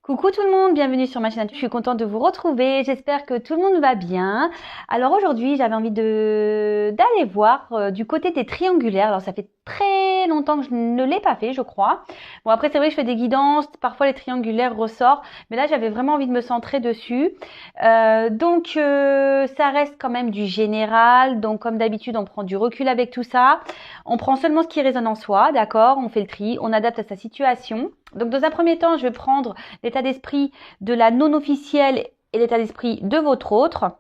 Coucou tout le monde, bienvenue sur ma chaîne. Je suis contente de vous retrouver. J'espère que tout le monde va bien. Alors aujourd'hui, j'avais envie d'aller voir du côté des triangulaires. Alors ça fait très longtemps que je ne l'ai pas fait, je crois. Bon après c'est vrai que je fais des guidances, parfois les triangulaires ressortent, mais là j'avais vraiment envie de me centrer dessus. Ça reste quand même du général. Donc comme d'habitude, on prend du recul avec tout ça. On prend seulement ce qui résonne en soi, d'accord? On fait le tri, on adapte à sa situation. Donc dans un premier temps, je vais prendre l'état d'esprit de la non officielle et l'état d'esprit de votre autre.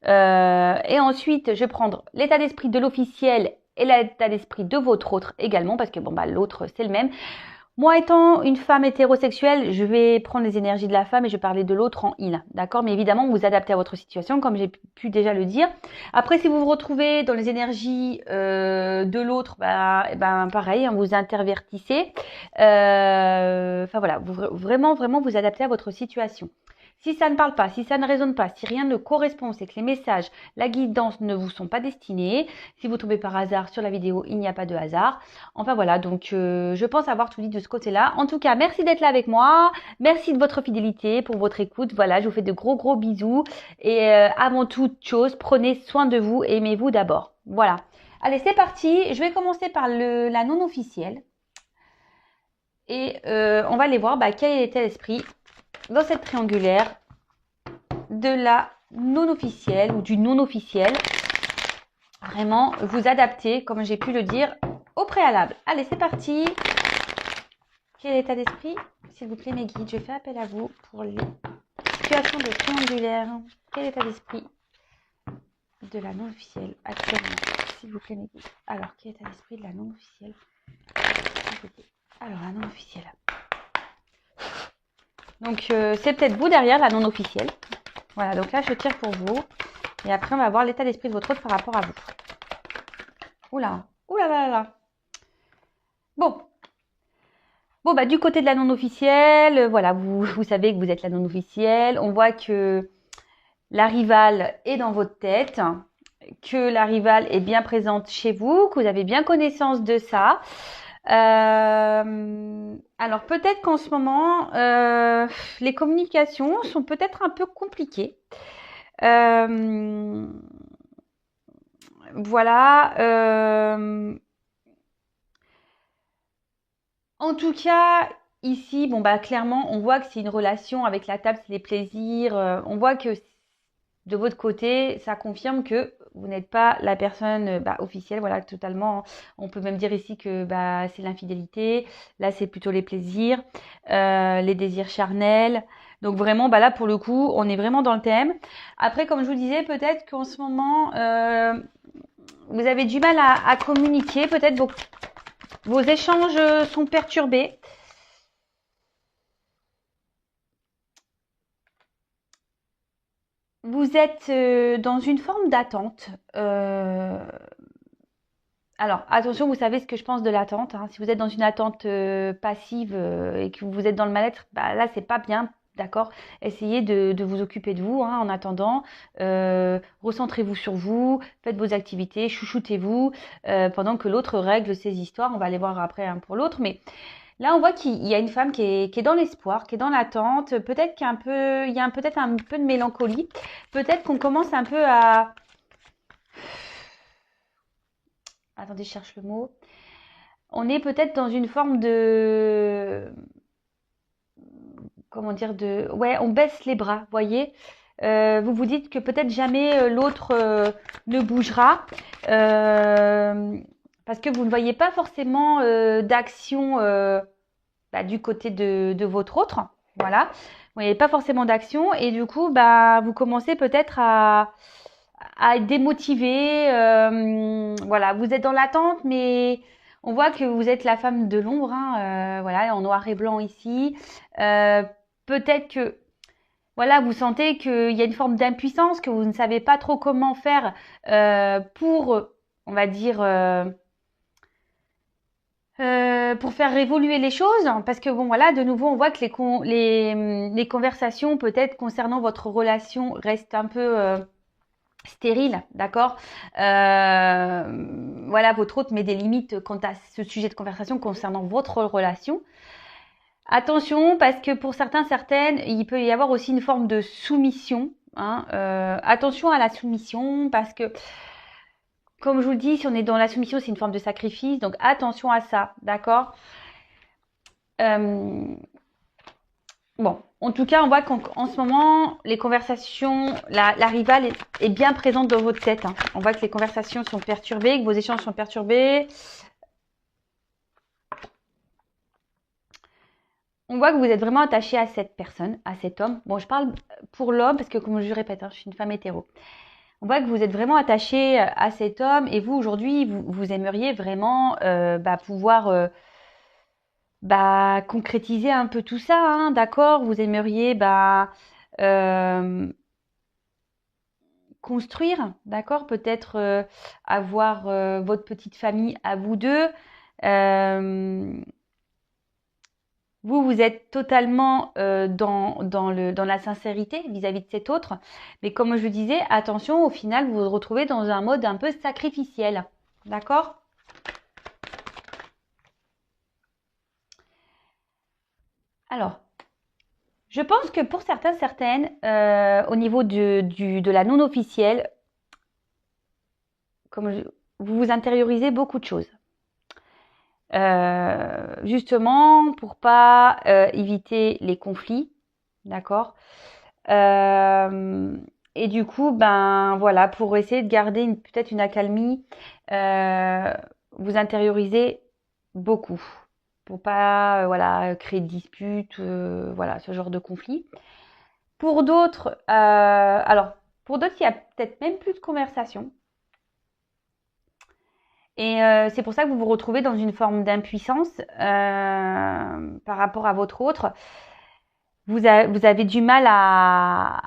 Et ensuite, je vais prendre l'état d'esprit de l'officiel et l'état d'esprit de votre autre également, parce que l'autre, c'est le même. Moi, étant une femme hétérosexuelle, je vais prendre les énergies de la femme et je vais parler de l'autre en il. D'accord? Mais évidemment, vous adaptez à votre situation, comme j'ai pu déjà le dire. Après, si vous vous retrouvez dans les énergies de l'autre, pareil, hein, vous intervertissez. Voilà, vraiment, vous adaptez à votre situation. Si ça ne parle pas, si ça ne résonne pas, si rien ne correspond, c'est que les messages, la guidance ne vous sont pas destinés. Si vous tombez par hasard sur la vidéo, il n'y a pas de hasard. Enfin voilà, donc je pense avoir tout dit de ce côté-là. En tout cas, merci d'être là avec moi. Merci de votre fidélité, pour votre écoute. Voilà, je vous fais de gros bisous. Et avant toute chose, prenez soin de vous et aimez-vous d'abord. Voilà. Allez, c'est parti. Je vais commencer par la non officielle. Et on va aller voir quel était l'esprit dans cette triangulaire de la non officielle ou du non officiel. Vraiment, vous adaptez, comme j'ai pu le dire, au préalable. Allez, c'est parti. Quel état d'esprit? S'il vous plaît, mes guides, je fais appel à vous pour les situations de triangulaire. Quel état d'esprit de la non officielle actuellement? S'il vous plaît, mes guides. Alors, quel état d'esprit de la non officielle? S'il vous plaît. Alors, la non officielle. Donc, c'est peut-être vous derrière la non officielle. Voilà, donc là, je tire pour vous. Et après, on va voir l'état d'esprit de votre autre par rapport à vous. Oula, oula là là. Bon, du côté de la non officielle, voilà, vous savez que vous êtes la non officielle. On voit que la rivale est dans votre tête, que la rivale est bien présente chez vous, que vous avez bien connaissance de ça. Alors peut-être qu'en ce moment, les communications sont peut-être un peu compliquées. Voilà. En tout cas, ici, clairement, on voit que c'est une relation avec la table, c'est les plaisirs. On voit que de votre côté, ça confirme que vous n'êtes pas la personne officielle, voilà, totalement. On peut même dire ici que c'est l'infidélité. Là, c'est plutôt les plaisirs, les désirs charnels. Donc vraiment, là, pour le coup, on est vraiment dans le thème. Après, comme je vous disais, peut-être qu'en ce moment, vous avez du mal à communiquer. Peut-être vos échanges sont perturbés. Vous êtes dans une forme d'attente. Alors, attention, vous savez ce que je pense de l'attente. Hein. Si vous êtes dans une attente passive et que vous êtes dans le mal-être, là, c'est pas bien. D'accord? Essayez de vous occuper de vous en attendant. Recentrez-vous sur vous, faites vos activités, chouchoutez-vous pendant que l'autre règle ses histoires. On va aller voir après pour l'autre. Mais là, on voit qu'il y a une femme qui est dans l'espoir, qui est dans l'attente. Peut-être il y a peut-être un peu de mélancolie. Peut-être qu'on commence un peu à... Attendez, je cherche le mot. On est peut-être dans une forme de... Comment dire Ouais, on baisse les bras, voyez. Vous vous dites que peut-être jamais l'autre ne bougera. Parce que vous ne voyez pas forcément d'action du côté de votre autre. Voilà. Vous voyez pas forcément d'action. Et du coup, vous commencez peut-être à être démotivé. Voilà, vous êtes dans l'attente, mais on voit que vous êtes la femme de l'ombre. Voilà, en noir et blanc ici. Peut-être que voilà, vous sentez qu'il y a une forme d'impuissance, que vous ne savez pas trop comment faire pour, on va dire, pour faire évoluer les choses. Parce que voilà, de nouveau, on voit que les conversations peut-être concernant votre relation restent un peu stérile, d'accord. Voilà, votre hôte met des limites quant à ce sujet de conversation concernant votre relation. Attention, parce que pour certains, certaines, il peut y avoir aussi une forme de soumission. Hein. Attention à la soumission, parce que, comme je vous le dis, si on est dans la soumission, c'est une forme de sacrifice. Donc attention à ça, d'accord? Bon, en tout cas, on voit qu'en ce moment, les conversations, la rivale est bien présente dans votre tête. Hein. On voit que les conversations sont perturbées, que vos échanges sont perturbés. On voit que vous êtes vraiment attaché à cette personne, à cet homme. Bon, je parle pour l'homme parce que, comme je répète, hein, je suis une femme hétéro. On voit que vous êtes vraiment attaché à cet homme et vous, aujourd'hui, vous aimeriez vraiment pouvoir concrétiser un peu tout ça, hein, d'accord? Vous aimeriez euh, construire, d'accord? Peut-être avoir votre petite famille à vous deux. Vous êtes totalement dans la sincérité vis-à-vis de cet autre. Mais comme je disais, attention, au final, vous vous retrouvez dans un mode un peu sacrificiel. D'accord? Alors, je pense que pour certains, certaines, au niveau de la non-officielle, vous vous intériorisez beaucoup de choses. Justement, pour pas éviter les conflits, d'accord? Et du coup, voilà, pour essayer de garder peut-être une accalmie, vous intériorisez beaucoup pour pas voilà créer de disputes, voilà ce genre de conflit. Pour d'autres, alors pour d'autres, il y a peut-être même plus de conversation. Et c'est pour ça que vous vous retrouvez dans une forme d'impuissance par rapport à votre autre. Vous avez du mal à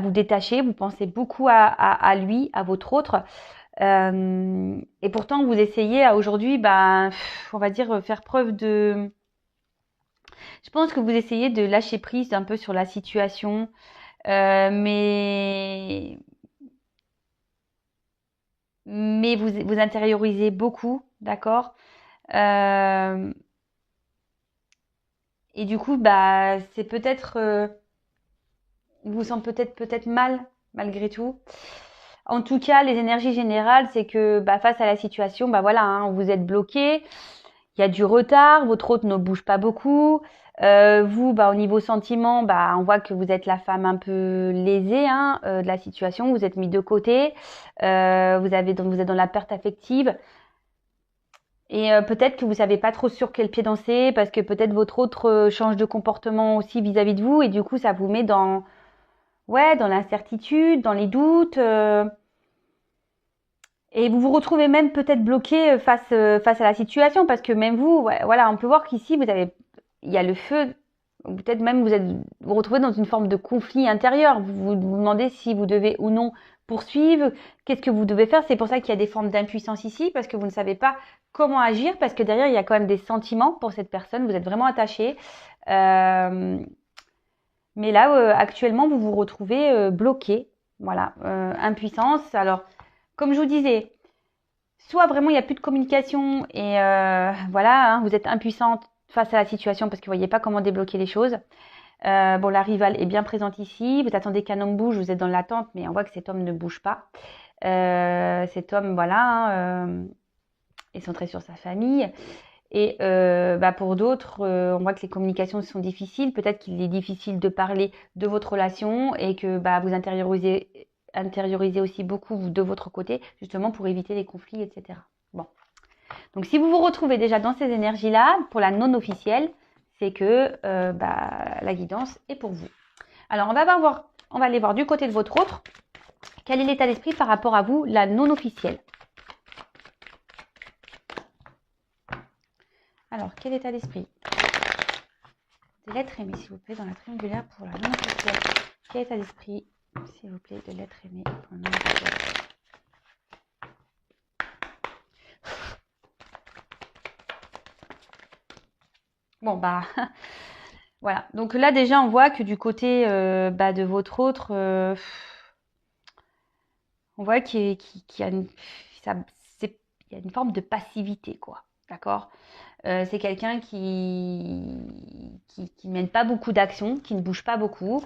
vous détacher, vous pensez beaucoup à lui, à votre autre. Et pourtant, vous essayez aujourd'hui, on va dire, faire preuve de... Je pense que vous essayez de lâcher prise un peu sur la situation, mais vous intériorisez beaucoup, d'accord? Euh, et du coup, c'est peut-être... vous vous sentez peut-être mal, malgré tout. En tout cas, les énergies générales, c'est que face à la situation, voilà, hein, vous êtes bloqué, il y a du retard, votre hôte ne bouge pas beaucoup. Vous, au niveau sentiment, on voit que vous êtes la femme un peu lésée hein, de la situation, vous êtes mis de côté, vous êtes dans la perte affective. Et peut-être que vous savez pas trop sur quel pied danser, parce que peut-être votre autre change de comportement aussi vis-à-vis de vous, et du coup, ça vous met dans l'incertitude, dans les doutes. Et vous vous retrouvez même peut-être bloqué face à la situation parce que même vous, voilà, on peut voir qu'ici il y a le feu. Peut-être même vous vous retrouvez dans une forme de conflit intérieur. Vous vous demandez si vous devez ou non poursuivre. Qu'est-ce que vous devez faire? C'est pour ça qu'il y a des formes d'impuissance ici parce que vous ne savez pas comment agir parce que derrière il y a quand même des sentiments pour cette personne. Vous êtes vraiment attaché. Mais là, actuellement, vous vous retrouvez bloqué. Voilà, impuissance. Alors, comme je vous disais, soit vraiment il n'y a plus de communication et voilà, hein, vous êtes impuissante face à la situation parce que vous ne voyez pas comment débloquer les choses. Bon, la rivale est bien présente ici. Vous attendez qu'un homme bouge, vous êtes dans l'attente, mais on voit que cet homme ne bouge pas. Cet homme, voilà, est centré sur sa famille. Et pour d'autres, on voit que les communications sont difficiles. Peut-être qu'il est difficile de parler de votre relation et que vous intériorisez aussi beaucoup de votre côté, justement pour éviter les conflits, etc. Bon. Donc si vous vous retrouvez déjà dans ces énergies-là, pour la non officielle, c'est que la guidance est pour vous. Alors on va aller voir du côté de votre autre. Quel est l'état d'esprit par rapport à vous, la non officielle? Alors, quel état d'esprit de l'être aimé, s'il vous plaît, dans la triangulaire pour la non officielle? Quel état d'esprit, s'il vous plaît, de l'être aimé pour la non officielle? Bon, voilà. Donc là, déjà, on voit que du côté de votre autre, on voit qu'il y a une forme de passivité, quoi. D'accord? C'est quelqu'un qui mène pas beaucoup d'actions, qui ne bouge pas beaucoup,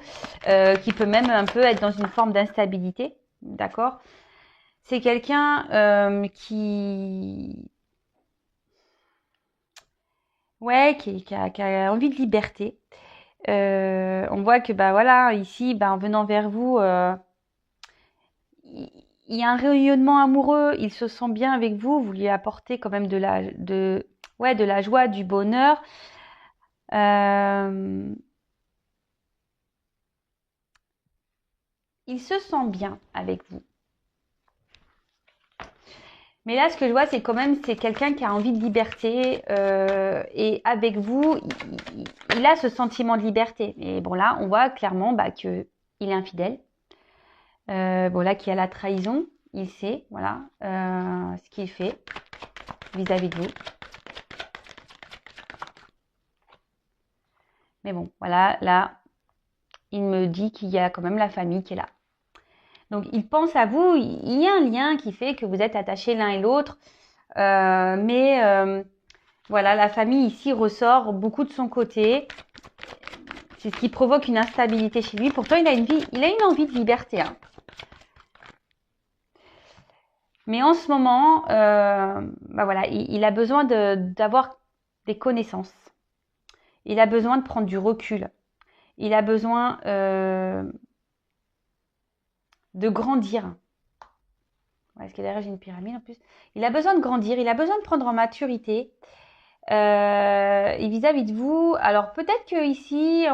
qui peut même un peu être dans une forme d'instabilité, d'accord? C'est quelqu'un ouais, qui a envie de liberté. On voit que bah voilà, ici, bah, en venant vers vous, il y a un rayonnement amoureux, il se sent bien avec vous, vous lui apportez quand même ouais, de la joie, du bonheur. Euh, il se sent bien avec vous. Mais là, ce que je vois, c'est quand même, c'est quelqu'un qui a envie de liberté et avec vous, il a ce sentiment de liberté. Et bon là, on voit clairement bah, que il est infidèle. Bon là, qu'il y a la trahison, il sait, voilà, ce qu'il fait vis-à-vis de vous. Mais bon, voilà, là, il me dit qu'il y a quand même la famille qui est là. Donc, il pense à vous, il y a un lien qui fait que vous êtes attachés l'un et l'autre. Mais voilà, la famille ici ressort beaucoup de son côté. C'est ce qui provoque une instabilité chez lui. Pourtant, il a une envie de liberté. Hein. Mais en ce moment, bah voilà, il a besoin d'avoir des connaissances. Il a besoin de prendre du recul. Il a besoin de grandir. Est-ce que derrière j'ai une pyramide en plus? Il a besoin de grandir, il a besoin de prendre en maturité. Et vis-à-vis de vous, alors peut-être que ici,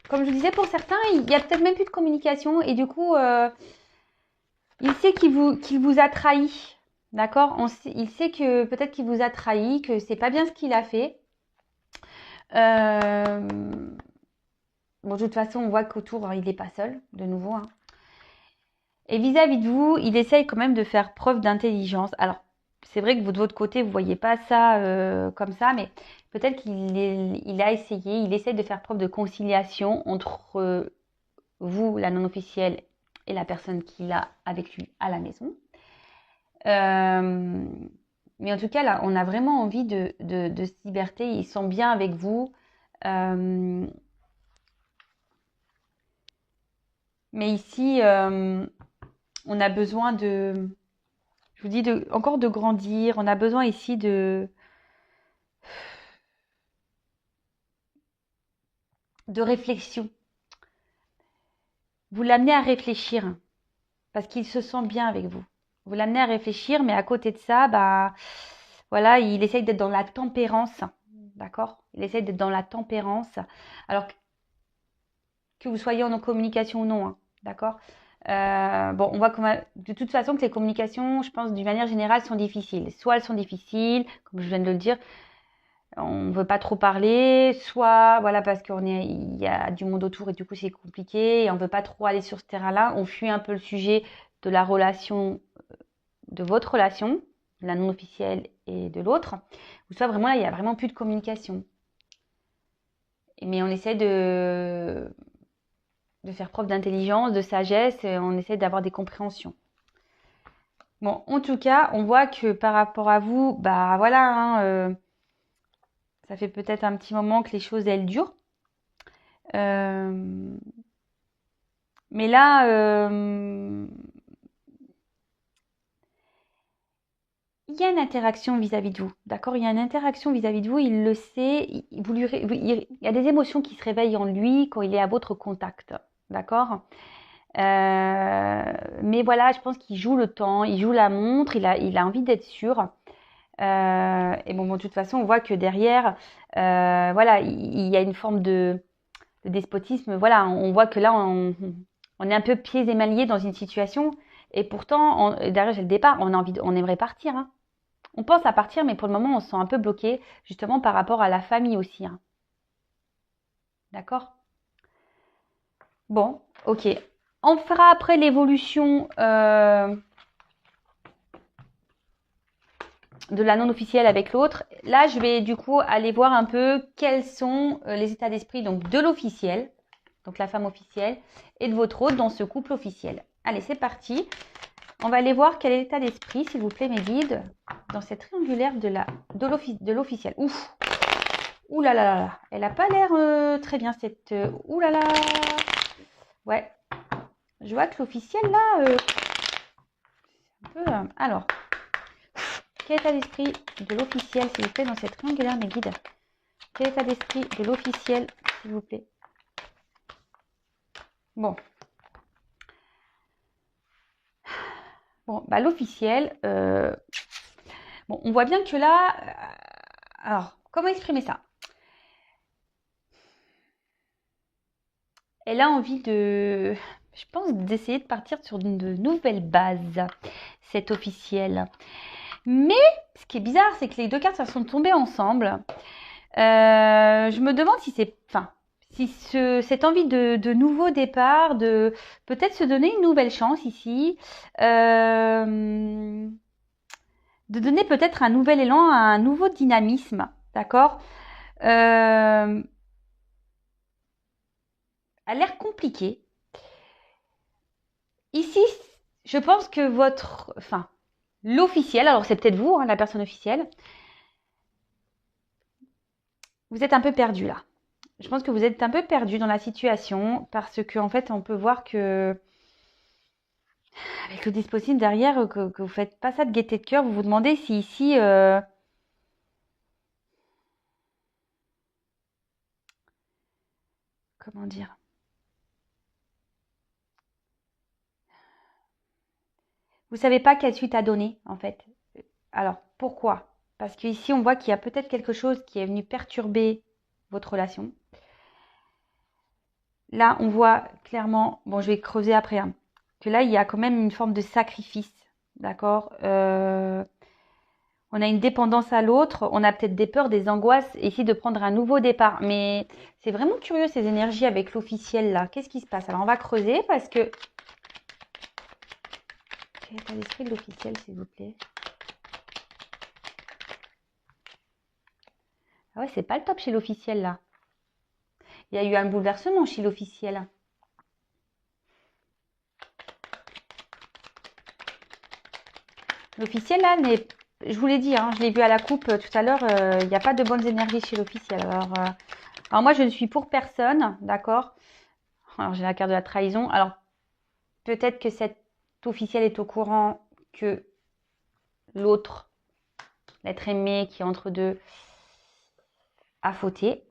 comme je disais pour certains, il y a peut-être même plus de communication et du coup, il sait qu'il vous a trahi. D'accord? Il sait que peut-être qu'il vous a trahi, que c'est pas bien ce qu'il a fait. Bon, de toute façon, on voit qu'autour, il n'est pas seul, de nouveau. Hein. Et vis-à-vis de vous, il essaye quand même de faire preuve d'intelligence. Alors, c'est vrai que vous, de votre côté, vous ne voyez pas ça comme ça, mais peut-être qu'il a essayé, il essaye de faire preuve de conciliation entre vous, la non-officielle, et la personne qu'il a avec lui à la maison. Mais en tout cas, là, on a vraiment envie de liberté. Ils sont bien avec vous. Mais ici, on a besoin je vous dis, encore de grandir. On a besoin ici de réflexion. Vous l'amenez à réfléchir parce qu'il se sent bien avec vous. Vous l'amenez à réfléchir, mais à côté de ça, bah, voilà, il essaye d'être dans la tempérance. D'accord? Il essaye d'être dans la tempérance. Alors que vous soyez en communication ou non. Hein, d'accord? Bon, on voit de toute façon que les communications, je pense, d'une manière générale, sont difficiles. Soit elles sont difficiles, comme je viens de le dire, on ne veut pas trop parler, soit voilà parce il y a du monde autour et du coup c'est compliqué et on ne veut pas trop aller sur ce terrain-là. On fuit un peu le sujet de la relation, de votre relation, la non officielle et de l'autre. Ou soit vraiment là, il n'y a vraiment plus de communication. Mais on essaie de faire preuve d'intelligence, de sagesse, et on essaie d'avoir des compréhensions. Bon, en tout cas, on voit que par rapport à vous, bah voilà, hein, ça fait peut-être un petit moment que les choses, elles durent. Mais là, il y a une interaction vis-à-vis de vous, d'accord? Il y a une interaction vis-à-vis de vous, il le sait, il y a des émotions qui se réveillent en lui quand il est à votre contact, d'accord? Mais voilà, je pense qu'il joue le temps, il joue la montre, il a envie d'être sûr. Et bon, de toute façon, on voit que derrière, voilà, il y a une forme de despotisme. Voilà, on voit que là, on est un peu pieds et mains liés dans une situation. Et pourtant, derrière, j'ai le départ, on aimerait partir. Hein. On pense à partir, mais pour le moment, on se sent un peu bloqué, justement par rapport à la famille aussi. Hein. D'accord? Bon, ok. On fera après l'évolution de la non officielle avec l'autre. Là, je vais du coup aller voir un peu quels sont les états d'esprit donc de l'officiel, donc la femme officielle, et de votre autre dans ce couple officiel. Allez, c'est parti. On va aller voir quel est l'état d'esprit, s'il vous plaît, mes guides, dans cette triangulaire de l'officiel. Ouf. Ouh là là là. Elle n'a pas l'air très bien, cette... ouh là là. Ouais. Je vois que l'officiel, là... un peu... alors. Quel état d'esprit de l'officiel, s'il vous plaît, dans cette triangulaire, mes guides? Quel état d'esprit de l'officiel, s'il vous plaît? Bon. Bon, bah l'officiel, bon, on voit bien que là, alors, comment exprimer ça? Elle a envie de, je pense, d'essayer de partir sur de nouvelles bases, cette officielle. Mais, ce qui est bizarre, c'est que les deux cartes, ça sont tombées ensemble. Je me demande si c'est, enfin, si cette envie de nouveau départ, de peut-être se donner une nouvelle chance ici, de donner peut-être un nouvel élan, un nouveau dynamisme, d'accord, a l'air compliqué. Ici, je pense que enfin, l'officiel, alors c'est peut-être vous, hein, la personne officielle, vous êtes un peu perdu là. Je pense que vous êtes un peu perdu dans la situation parce qu'en fait, on peut voir que avec le dispositif derrière, que vous faites pas ça de gaieté de cœur, vous vous demandez si ici, comment dire, vous savez pas quelle suite à donner en fait. Alors pourquoi? Parce qu'ici, on voit qu'il y a peut-être quelque chose qui est venu perturber votre relation. Là, on voit clairement, bon, je vais creuser après, hein, que là, il y a quand même une forme de sacrifice, d'accord? On a une dépendance à l'autre, on a peut-être des peurs, des angoisses, ici de prendre un nouveau départ. Mais c'est vraiment curieux ces énergies avec l'officiel là. Qu'est-ce qui se passe? Alors, on va creuser parce que... Quel état d'esprit de l'officiel, s'il vous plaît? Ah ouais, c'est pas le top chez l'officiel là. Il y a eu un bouleversement chez l'officiel. L'officiel là, je vous l'ai dit, hein, je l'ai vu à la coupe tout à l'heure, il n'y a pas de bonnes énergies chez l'officiel. Alors moi, je ne suis pour personne, d'accord? Alors j'ai la carte de la trahison. Alors peut-être que cet officiel est au courant que l'autre, l'être aimé qui est entre deux, a fauté.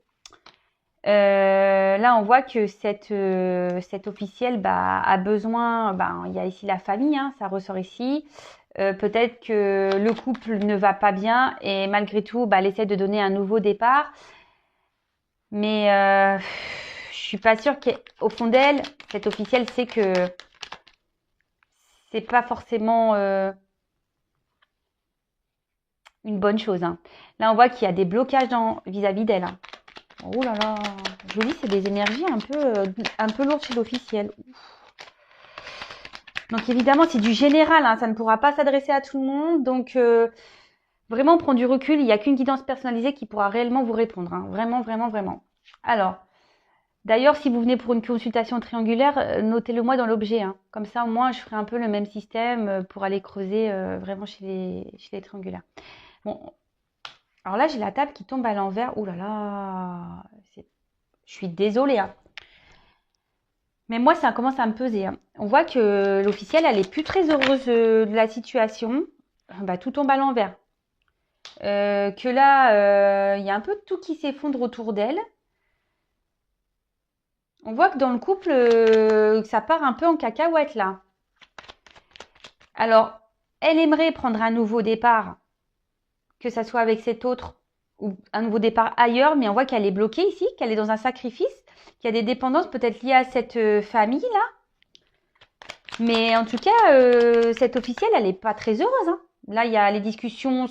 Là, on voit que cet officiel a besoin, il y a ici la famille, hein, ça ressort ici. Peut-être que le couple ne va pas bien et malgré tout, elle essaie de donner un nouveau départ. Mais je suis pas sûre qu'au fond d'elle, cette officielle sait que c'est pas forcément une bonne chose, hein. Là, on voit qu'il y a des blocages vis-à-vis d'elle, hein. Oh là là, je vous dis, c'est des énergies un peu lourdes chez l'officiel. Donc évidemment, c'est du général, hein, ça ne pourra pas s'adresser à tout le monde. Donc vraiment, prendre du recul, il n'y a qu'une guidance personnalisée qui pourra réellement vous répondre, hein. Vraiment, vraiment, vraiment. Alors, d'ailleurs, si vous venez pour une consultation triangulaire, notez-le moi dans l'objet, hein. Comme ça, au moins, je ferai un peu le même système pour aller creuser vraiment chez les triangulaires. Bon, alors là, j'ai la table qui tombe à l'envers. Ouh là là, je suis désolée, hein. Mais moi, ça commence à me peser, hein. On voit que l'officielle, elle est plus très heureuse de la situation. Tout tombe à l'envers. Que là, il y a un peu de tout qui s'effondre autour d'elle. On voit que dans le couple, ça part un peu en cacahuète là. Alors, elle aimerait prendre un nouveau départ, que ça soit avec cet autre ou un nouveau départ ailleurs, mais on voit qu'elle est bloquée ici, qu'elle est dans un sacrifice, qu'il y a des dépendances peut-être liées à cette famille-là. Mais en tout cas, cette officielle, elle n'est pas très heureuse, hein. Là, les discussions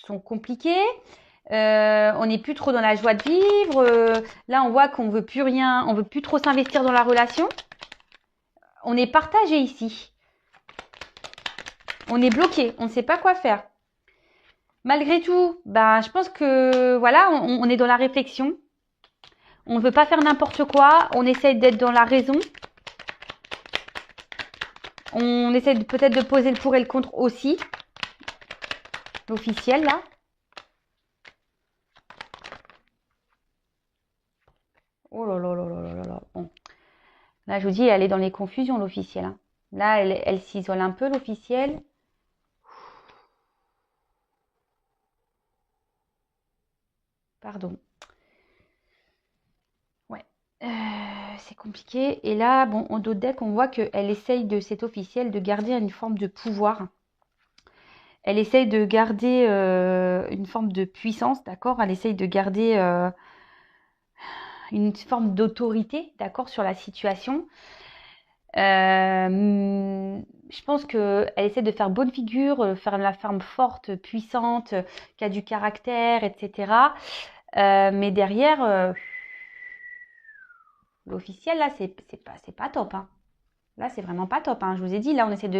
sont compliquées. On n'est plus trop dans la joie de vivre. Là, on voit qu'on veut plus rien, on veut plus trop s'investir dans la relation. On est partagé ici. On est bloqué, on ne sait pas quoi faire. Malgré tout, je pense que voilà, on est dans la réflexion. On ne veut pas faire n'importe quoi. On essaye d'être dans la raison. On essaie peut-être de poser le pour et le contre aussi. L'officiel, là. Oh là là là là là là là. Bon. Là, je vous dis, elle est dans les confusions, l'officiel. Hein. Là, elle s'isole un peu, l'officiel. Pardon. Ouais. C'est compliqué. Et là, bon, en dos de deck, on voit qu'elle essaye de, cette officielle, de garder une forme de pouvoir. Elle essaye de garder une forme de puissance, d'accord? Elle essaye de garder une forme d'autorité, d'accord, sur la situation. Je pense qu'elle essaie de faire bonne figure, faire la femme forte, puissante, qui a du caractère, etc. Mais derrière, l'officiel, là, c'est pas top. Hein. Là, c'est vraiment pas top. Hein. Je vous ai dit, là, on essaie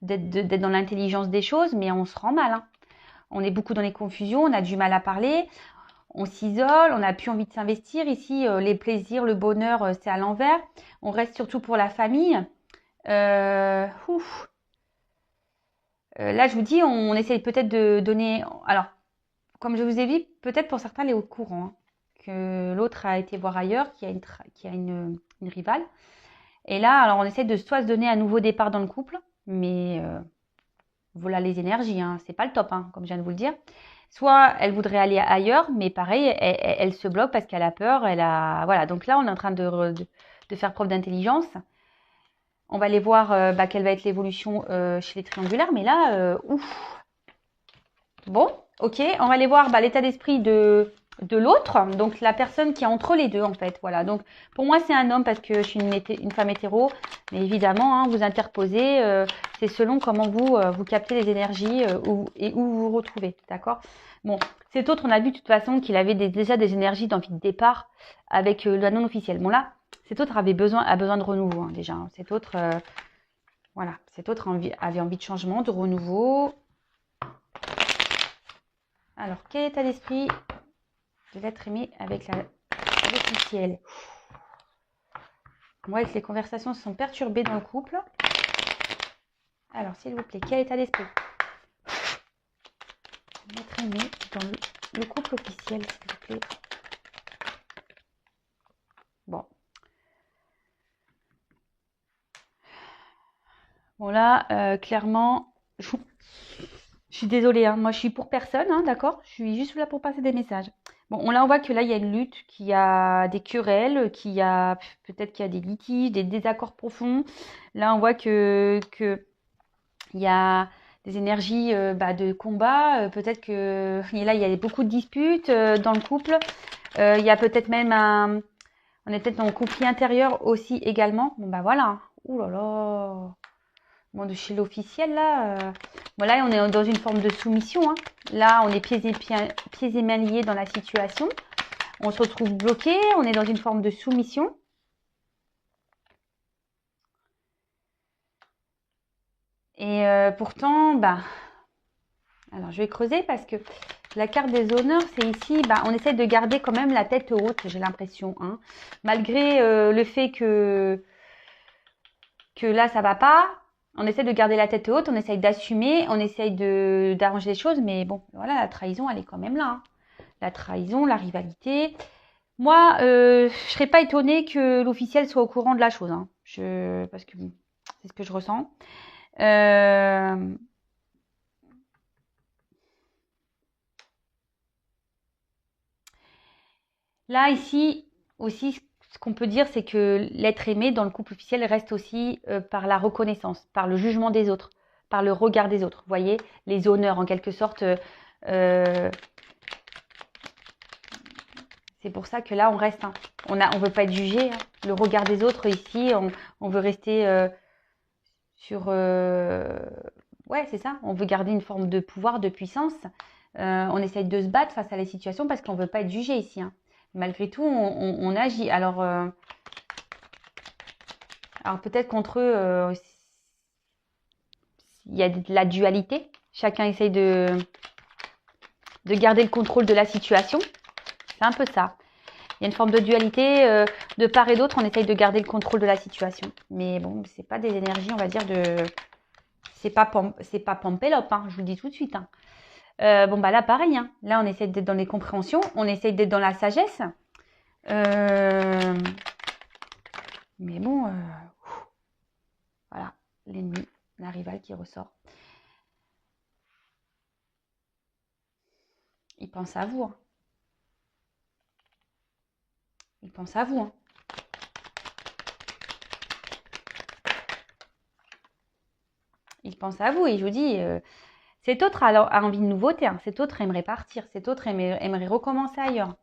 d'être dans l'intelligence des choses, mais on se rend mal. Hein. On est beaucoup dans les confusions, on a du mal à parler, on s'isole, on n'a plus envie de s'investir. Ici, les plaisirs, le bonheur, c'est à l'envers. On reste surtout pour la famille. Ouf. Là, je vous dis, on essaye peut-être de donner... Alors, comme je vous ai dit, peut-être pour certains, elle est au courant. Hein, que l'autre a été voir ailleurs, qui a une rivale. Et là, alors on essaie de soit se donner un nouveau départ dans le couple, mais voilà les énergies, hein, c'est pas le top, hein, comme je viens de vous le dire. Soit elle voudrait aller ailleurs, mais pareil, elle se bloque parce qu'elle a peur, voilà. Donc là, on est en train de faire preuve d'intelligence. On va aller voir quelle va être l'évolution chez les triangulaires, mais là, ouf. Bon, ok, on va aller voir l'état d'esprit de l'autre, donc la personne qui est entre les deux en fait, voilà. Donc pour moi c'est un homme parce que je suis une femme hétéro, mais évidemment hein, vous interposez, c'est selon comment vous captez les énergies et où vous vous retrouvez, d'accord. Bon, cet autre on a vu de toute façon qu'il avait déjà des énergies d'envie de départ avec la non officielle. Bon là, cet autre a besoin de renouveau hein, déjà. Hein. Cet autre, voilà, cet autre avait envie de changement, de renouveau. Alors, quel état d'esprit de l'être aimé avec l'officiel? Moi, que les conversations sont perturbées dans le couple. Alors, s'il vous plaît, quel état d'esprit l'être aimé dans le couple officiel, s'il vous plaît. Bon. Bon, là, clairement, je suis désolée, hein, moi je suis pour personne, hein, d'accord? Je suis juste là pour passer des messages. Bon, là on voit que là il y a une lutte, qu'il y a des querelles, peut-être qu'il y a des litiges, des désaccords profonds. Là on voit que il y a des énergies de combat. Peut-être que là il y a beaucoup de disputes dans le couple. Il y a peut-être même on est peut-être dans un conflit intérieur aussi également. Bon bah voilà. Ouh là là. Bon, de chez l'officiel, là, voilà, on est dans une forme de soumission. Hein. Là, on est pieds et mains liés dans la situation. On se retrouve bloqué, on est dans une forme de soumission. Et pourtant, alors je vais creuser parce que la carte des honneurs, c'est ici, on essaie de garder quand même la tête haute, j'ai l'impression. Hein. Malgré le fait que là, ça va pas. On essaie de garder la tête haute, on essaye d'assumer, on essaye d'arranger les choses, mais bon, voilà, la trahison, elle est quand même là. Hein. La trahison, la rivalité. Moi, je serais pas étonnée que l'officiel soit au courant de la chose, hein. Parce que bon, c'est ce que je ressens. Là, ici, aussi, ce qu'on peut dire, c'est que l'être aimé dans le couple officiel reste aussi par la reconnaissance, par le jugement des autres, par le regard des autres. Vous voyez, les honneurs, en quelque sorte. C'est pour ça que là, on reste. Hein. On veut pas être jugé. Hein. Le regard des autres, ici, on veut rester sur... ouais, c'est ça. On veut garder une forme de pouvoir, de puissance. On essaye de se battre face à la situation parce qu'on veut pas être jugé ici. Hein. Malgré tout, on agit. Alors peut-être qu'entre eux, il y a de la dualité. Chacun essaye de garder le contrôle de la situation. C'est un peu ça. Il y a une forme de dualité de part et d'autre. On essaye de garder le contrôle de la situation. Mais bon, c'est pas des énergies, on va dire, de... C'est pas Pampélope, hein, je vous le dis tout de suite. Hein. Bon, bah là, pareil. Hein. Là, on essaye d'être dans les compréhensions. On essaye d'être dans la sagesse. Mais bon, voilà, l'ennemi, la rivale qui ressort. Il pense à vous. Hein. Il pense à vous. Hein. Il pense à vous et je vous dis, cet autre a envie de nouveauté. Hein. Cet autre aimerait partir. Cet autre aimerait recommencer ailleurs.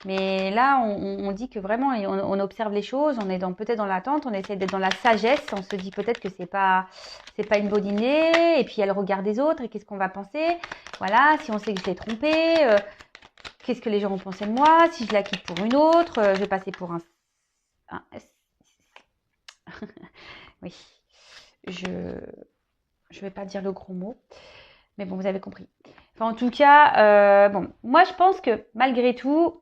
Mais là, on dit que vraiment, on observe les choses, on est peut-être dans l'attente, on essaie d'être dans la sagesse, on se dit peut-être que c'est pas une bonne idée, et puis elle regarde les autres, et qu'est-ce qu'on va penser? Voilà, si on sait que je l'ai trompé, qu'est-ce que les gens vont penser de moi? Si je la quitte pour une autre, je vais passer pour un oui, je vais pas dire le gros mot, mais bon, vous avez compris. Enfin, en tout cas, bon, moi je pense que malgré tout,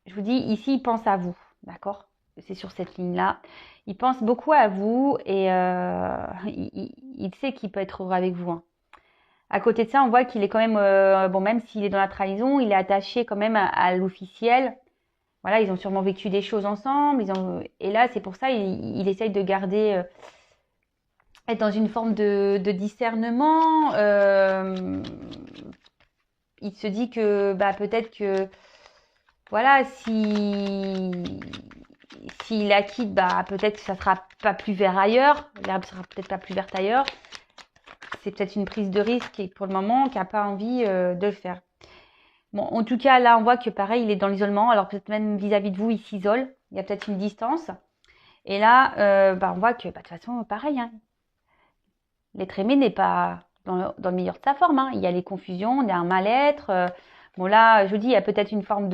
je vous dis, ici, il pense à vous, d'accord? C'est sur cette ligne-là. Il pense beaucoup à vous et il sait qu'il peut être heureux avec vous. Hein. À côté de ça, on voit qu'il est quand même, bon, même s'il est dans la trahison, il est attaché quand même à l'officiel. Voilà, ils ont sûrement vécu des choses ensemble. Et là, c'est pour ça, il essaye de garder, être dans une forme de discernement. Il se dit que bah, peut-être que voilà, s'il la quitte, bah peut-être que ça sera pas plus vert ailleurs, l'herbe sera peut-être pas plus verte ailleurs. C'est peut-être une prise de risque et pour le moment qui n'a pas envie de le faire. Bon, en tout cas, là, on voit que pareil, il est dans l'isolement. Alors peut-être même vis-à-vis de vous, il s'isole. Il y a peut-être une distance. Et là, bah, on voit que, bah, de toute façon, pareil, hein, l'être aimé n'est pas dans le meilleur de sa forme. Hein. Il y a les confusions, il y a un mal-être. Bon là, je vous dis, il y a peut-être une forme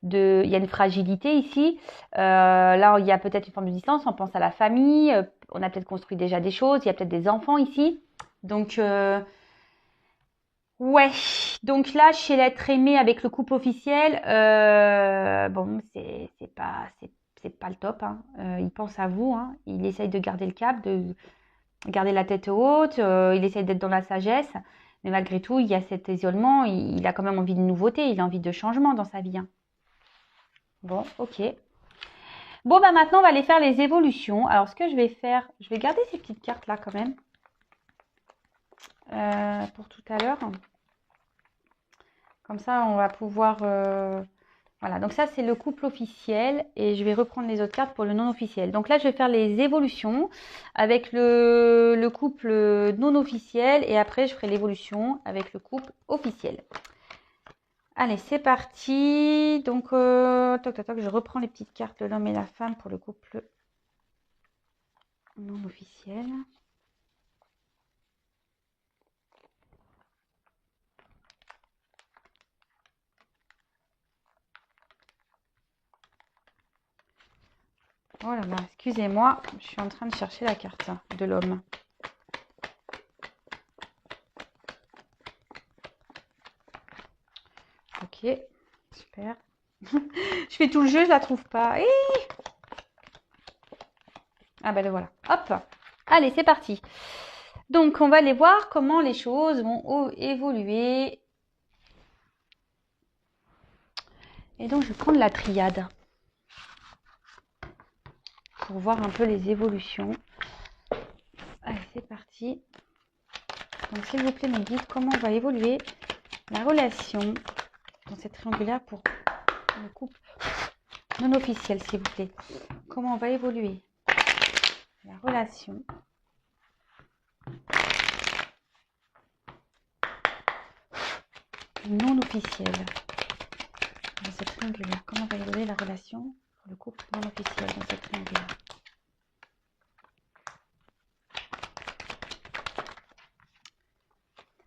il y a une fragilité ici. Là, il y a peut-être une forme de distance. On pense à la famille. On a peut-être construit déjà des choses. Il y a peut-être des enfants ici. Donc, ouais. Donc là, chez l'être aimé avec le couple officiel, bon, c'est pas le top. Hein. Il pense à vous. Hein. Il essaye de garder le cap, de garder la tête haute. Il essaye d'être dans la sagesse. Mais malgré tout, il y a cet isolement, il a quand même envie de nouveauté, il a envie de changement dans sa vie. Hein. Bon, ok. Bon, bah maintenant, on va aller faire les évolutions. Alors, ce que je vais faire, je vais garder ces petites cartes-là quand même. Pour tout à l'heure. Comme ça, on va pouvoir... Voilà, donc ça, c'est le couple officiel. Et je vais reprendre les autres cartes pour le non officiel. Donc là, je vais faire les évolutions avec le couple non officiel. Et après, je ferai l'évolution avec le couple officiel. Allez, c'est parti. Donc, toc, toc, toc, je reprends les petites cartes de l'homme et la femme pour le couple non officiel. Oh là là, excusez-moi, je suis en train de chercher la carte de l'homme. Ok, super. Je fais tout le jeu, je la trouve pas. Ah ben le voilà. Hop. Allez, c'est parti. Donc, on va aller voir comment les choses vont évoluer. Et donc, je vais prendre la triade pour voir un peu les évolutions. Allez, c'est parti. Donc, s'il vous plaît, me dites comment va évoluer la relation dans cette triangulaire pour le couple non officiel, s'il vous plaît. Comment va évoluer la relation non officielle dans cette triangulaire. Comment va évoluer la relation pour le couple non officiel dans cette triangulaire.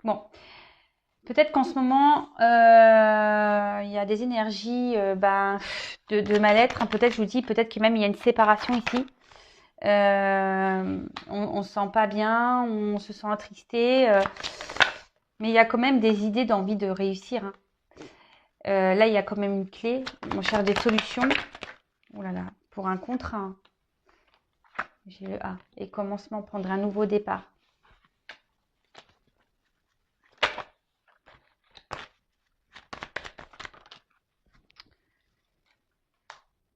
Bon, peut-être qu'en ce moment, il y a des énergies de mal-être. Hein, peut-être, je vous dis, peut-être que même il y a une séparation ici. On se sent pas bien, on se sent attristé. Mais il y a quand même des idées d'envie de réussir. Hein. Là, il y a quand même une clé. On cherche des solutions. Oh là là, pour un contrat. J'ai le A. Et commencement, prendre un nouveau départ.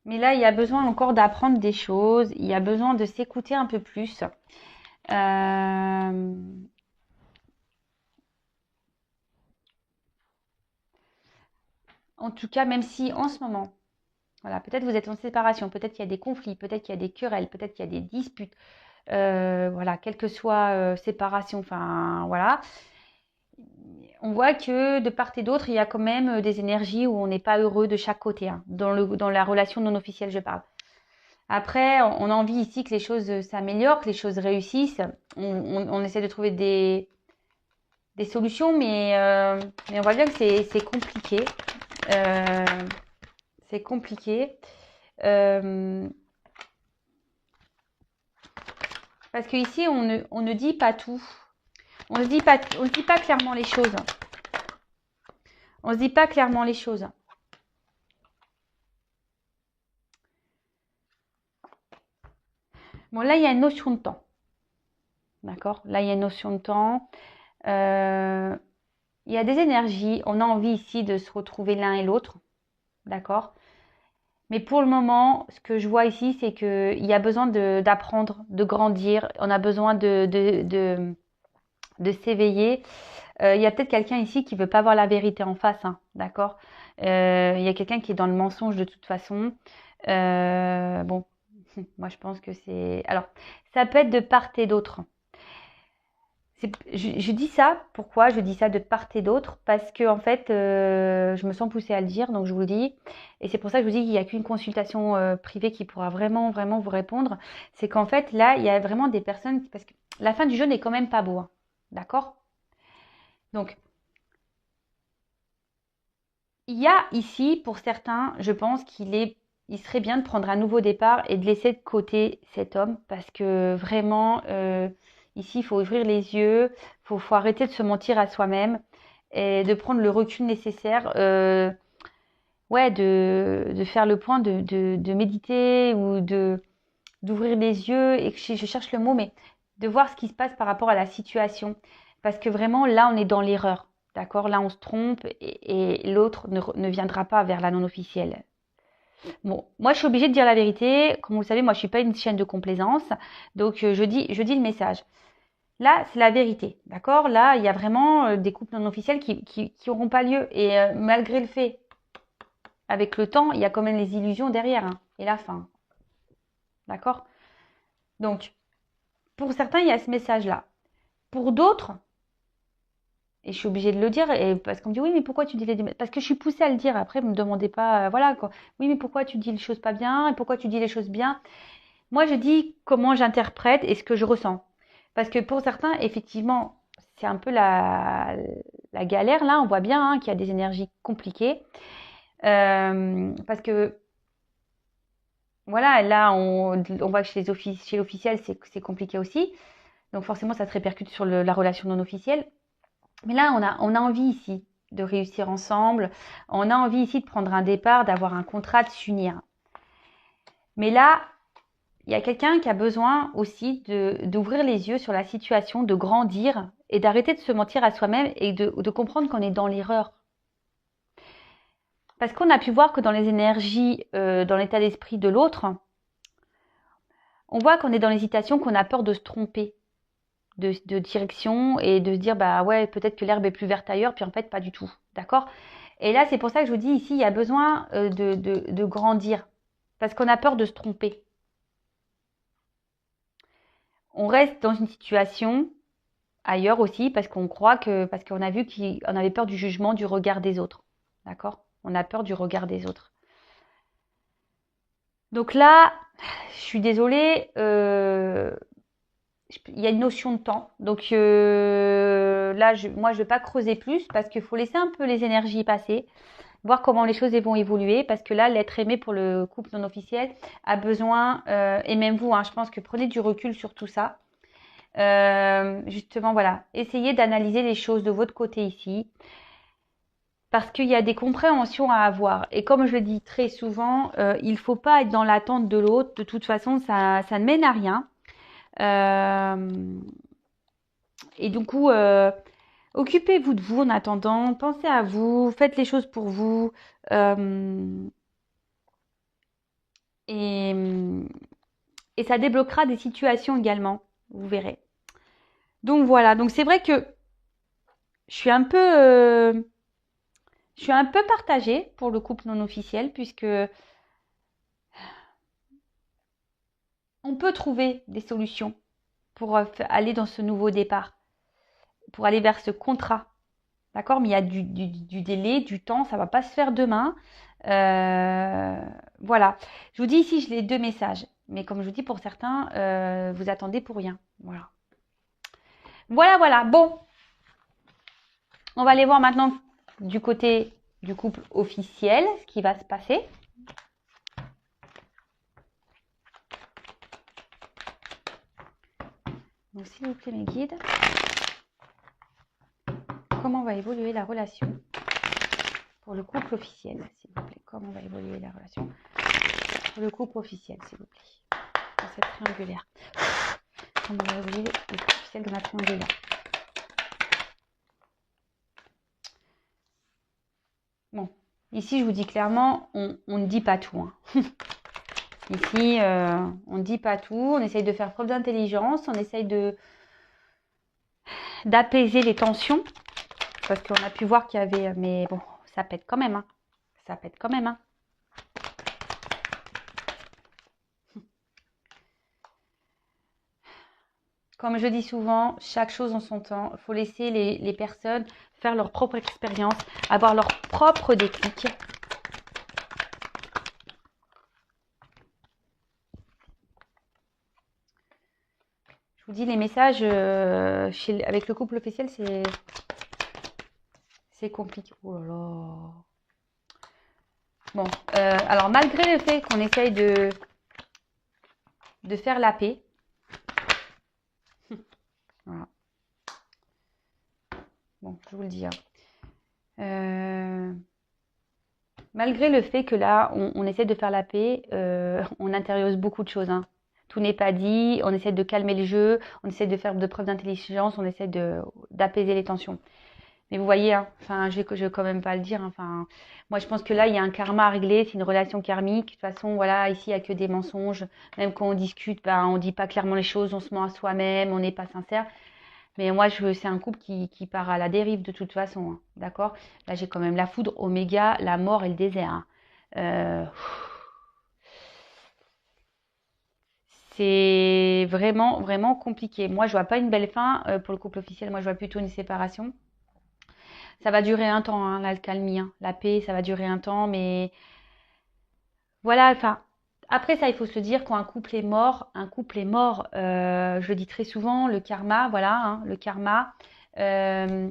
Mais là, il y a besoin encore d'apprendre des choses. Il y a besoin de s'écouter un peu plus. En tout cas, même si en ce moment, voilà, peut-être vous êtes en séparation, peut-être qu'il y a des conflits, peut-être qu'il y a des querelles, peut-être qu'il y a des disputes, voilà, quelle que soit séparation, enfin voilà. On voit que de part et d'autre, il y a quand même des énergies où on n'est pas heureux de chaque côté, hein, dans la relation non officielle, je parle. Après, on a envie ici que les choses s'améliorent, que les choses réussissent. On essaie de trouver des solutions, mais on voit bien que c'est compliqué. Euh, c'est compliqué. Parce qu'ici, on ne dit pas tout. On ne dit pas clairement les choses. On ne se dit pas clairement les choses. Bon, là, il y a une notion de temps. D'accord? Là, il y a une notion de temps. Il y a des énergies. On a envie ici de se retrouver l'un et l'autre. D'accord? Mais pour le moment, ce que je vois ici, c'est qu'il y a besoin d'apprendre, de grandir. On a besoin de s'éveiller. Il y a peut-être quelqu'un ici qui veut pas voir la vérité en face. Hein, d'accord? Il y a quelqu'un qui est dans le mensonge de toute façon. Bon, moi je pense que c'est... Alors, ça peut être de part et d'autre. Je dis ça, pourquoi je dis ça de part et d'autre? Parce que en fait, je me sens poussée à le dire, donc je vous le dis. Et c'est pour ça que je vous dis qu'il n'y a qu'une consultation privée qui pourra vraiment, vraiment vous répondre. C'est qu'en fait, là, il y a vraiment des personnes... Parce que la fin du jeu n'est quand même pas beau. Hein, d'accord? Donc, il y a ici, pour certains, je pense il serait bien de prendre un nouveau départ et de laisser de côté cet homme parce que vraiment, ici, il faut ouvrir les yeux, faut arrêter de se mentir à soi-même et de prendre le recul nécessaire, ouais, de faire le point, de méditer ou d'ouvrir les yeux et que je cherche le mot, mais de voir ce qui se passe par rapport à la situation. Parce que vraiment, là, on est dans l'erreur. D'accord? Là, on se trompe et l'autre ne viendra pas vers la non officielle. Bon, moi, je suis obligée de dire la vérité. Comme vous le savez, moi, je suis pas une chaîne de complaisance. Donc, je dis le message. Là, c'est la vérité. D'accord? Là, il y a vraiment des couples non officiels qui auront pas lieu. Et malgré le fait, avec le temps, il y a quand même les illusions derrière. Hein, et la fin. D'accord? Donc, pour certains, il y a ce message-là. Pour d'autres, et je suis obligée de le dire, et parce qu'on me dit oui, mais pourquoi tu dis les... Parce que je suis poussée à le dire. Après, ne me demandez pas, voilà quoi. Oui, mais pourquoi tu dis les choses pas bien et pourquoi tu dis les choses bien? Moi, je dis comment j'interprète et ce que je ressens. Parce que pour certains, effectivement, c'est un peu la galère là. On voit bien hein, qu'il y a des énergies compliquées. Parce que voilà, là, on voit que chez l'officiel, c'est compliqué aussi. Donc forcément, ça se répercute sur la relation non officielle. Mais là, on a envie ici de réussir ensemble. On a envie ici de prendre un départ, d'avoir un contrat, de s'unir. Mais là, il y a quelqu'un qui a besoin aussi d'ouvrir les yeux sur la situation, de grandir et d'arrêter de se mentir à soi-même et de comprendre qu'on est dans l'erreur. Parce qu'on a pu voir que dans les énergies, dans l'état d'esprit de l'autre, on voit qu'on est dans l'hésitation, qu'on a peur de se tromper de direction et de se dire bah ouais peut-être que l'herbe est plus verte ailleurs puis en fait pas du tout, d'accord? Et là c'est pour ça que je vous dis ici il y a besoin de grandir parce qu'on a peur de se tromper. On reste dans une situation ailleurs aussi parce qu'on croit que parce qu'on a vu qu'on avait peur du jugement, du regard des autres, d'accord? On a peur du regard des autres. Donc là je suis désolée il y a une notion de temps. Donc là, moi, je ne vais pas creuser plus parce qu'il faut laisser un peu les énergies passer, voir comment les choses vont évoluer. Parce que là, l'être aimé pour le couple non officiel a besoin, et même vous, hein, je pense que prenez du recul sur tout ça. Justement, voilà, essayez d'analyser les choses de votre côté ici. parce qu'il y a des compréhensions à avoir. Et comme je le dis très souvent, il ne faut pas être dans l'attente de l'autre. De toute façon, ça ne mène à rien. Et du coup, occupez-vous de vous en attendant. Pensez à vous. Faites les choses pour vous. Et, et ça débloquera des situations également. Vous verrez. Donc voilà. Donc c'est vrai que je suis un peu partagée pour le couple non officiel puisque on peut trouver des solutions pour aller dans ce nouveau départ, pour aller vers ce contrat. D'accord? Mais il y a du délai, du temps, ça ne va pas se faire demain. Voilà. Je vous dis ici, j'ai les 2 messages. Mais comme je vous dis, pour certains, vous attendez pour rien. Voilà. Voilà. Bon, on va aller voir maintenant du côté du couple officiel, ce qui va se passer. Donc, s'il vous plaît, mes guides, comment va évoluer la relation pour le couple officiel, s'il vous plaît? Comment va évoluer la relation pour le couple officiel, s'il vous plaît? Dans cette triangulaire. Comment va évoluer le couple officiel de ma triangulaire? Bon, ici, je vous dis clairement, on ne dit pas tout. Hein. Ici, on ne dit pas tout. On essaye de faire preuve d'intelligence. On essaye d'apaiser les tensions. Parce qu'on a pu voir qu'il y avait... Mais bon, ça pète quand même. Hein. Ça pète quand même. Hein. Comme je dis souvent, chaque chose en son temps. Il faut laisser les personnes faire leur propre expérience, avoir leur propre déclic. Je vous dis, les messages avec le couple officiel, c'est compliqué. Oh là là. Bon, alors malgré le fait qu'on essaye de faire la paix, voilà. Bon, je vous le dis. Hein. Malgré le fait que là, on essaie de faire la paix, on intériorise beaucoup de choses. Hein. Tout n'est pas dit, on essaie de calmer le jeu, on essaie de faire de preuves d'intelligence, on essaie d'apaiser les tensions. Mais vous voyez, hein, enfin, je vais quand même pas le dire. Hein, enfin, moi, je pense que là, il y a un karma à régler. C'est une relation karmique. De toute façon, voilà, ici, il n'y a que des mensonges. Même quand on discute, ben, on dit pas clairement les choses, on se ment à soi-même, on n'est pas sincère. Mais moi, c'est un couple qui part à la dérive de toute façon. Hein, d'accord? Là, j'ai quand même la foudre, Oméga, la mort et le désert. Hein. C'est vraiment, vraiment compliqué. Moi, je vois pas une belle fin pour le couple officiel. Moi, je vois plutôt une séparation. Ça va durer un temps, hein, l'alcalmie, hein. La paix, ça va durer un temps, mais voilà, enfin, après ça, il faut se dire quand un couple est mort, je le dis très souvent, le karma, voilà, hein, le karma, euh,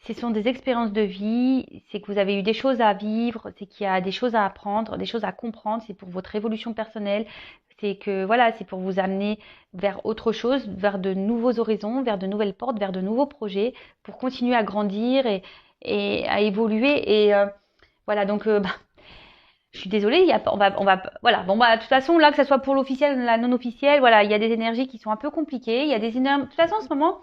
ce sont des expériences de vie, c'est que vous avez eu des choses à vivre, c'est qu'il y a des choses à apprendre, des choses à comprendre, c'est pour votre évolution personnelle, c'est que voilà, c'est pour vous amener vers autre chose, vers de nouveaux horizons, vers de nouvelles portes, vers de nouveaux projets, pour continuer à grandir et à évoluer. Et voilà, donc bah, je suis désolée, voilà. Bon, bah, de toute façon, là, que ce soit pour l'officiel ou la non officielle, voilà, il y a des énergies qui sont un peu compliquées. Il y a de toute façon, en ce moment,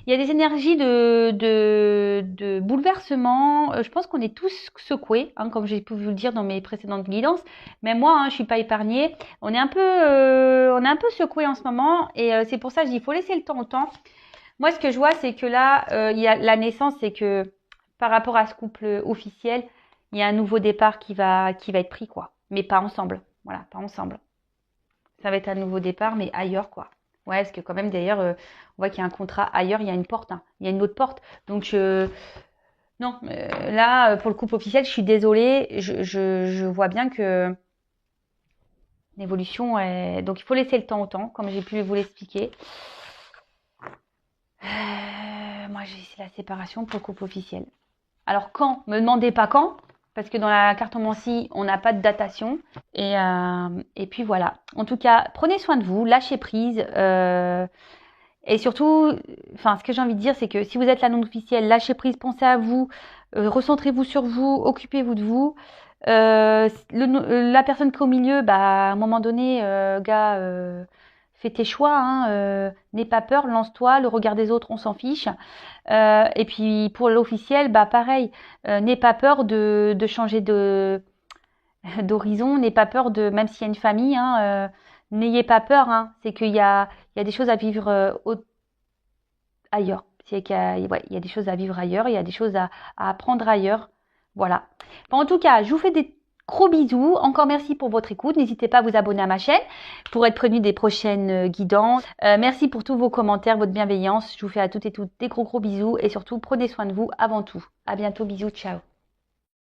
il y a des énergies de bouleversement. Je pense qu'on est tous secoués, hein, comme j'ai pu vous le dire dans mes précédentes guidances. Mais moi, hein, je suis pas épargnée. On est un peu secoués en ce moment, et c'est pour ça que je dis, il faut laisser le temps au temps. Moi, ce que je vois, c'est que là, il y a la naissance, c'est que par rapport à ce couple officiel, il y a un nouveau départ qui va être pris, quoi. Mais pas ensemble. Voilà, pas ensemble. Ça va être un nouveau départ, mais ailleurs, quoi. Ouais, parce que quand même, d'ailleurs, on voit qu'il y a un contrat ailleurs, il y a une porte. Hein. Il y a une autre porte. Donc, non, là, pour le couple officiel, je suis désolée. Je vois bien que l'évolution est... Donc, il faut laisser le temps au temps, comme j'ai pu vous l'expliquer. Moi, c'est la séparation pour le couple officiel. Alors, quand? Me demandez pas quand. Parce que dans la cartomancie, on n'a pas de datation. Et puis voilà. En tout cas, prenez soin de vous, lâchez prise. Et surtout, enfin, ce que j'ai envie de dire, c'est que si vous êtes la non officielle, lâchez prise, pensez à vous, recentrez-vous sur vous, occupez-vous de vous. La personne qui est au milieu, bah, à un moment donné, gars, fais tes choix, hein, n'aie pas peur, lance-toi, le regard des autres, on s'en fiche. Et puis pour l'officiel, bah pareil, n'aie pas peur de changer d'horizon, n'aie pas peur de, même s'il y a une famille, hein, n'ayez pas peur, hein, c'est il y a des choses à vivre ailleurs. C'est qu'il y a, ouais, il y a des choses à vivre ailleurs, il y a des choses à apprendre ailleurs. Voilà. Bon, en tout cas, je vous fais des gros bisous. Encore merci pour votre écoute. N'hésitez pas à vous abonner à ma chaîne pour être prévenu des prochaines guidances. Merci pour tous vos commentaires, votre bienveillance. Je vous fais à toutes et toutes des gros bisous et surtout prenez soin de vous avant tout. À bientôt, bisous, ciao.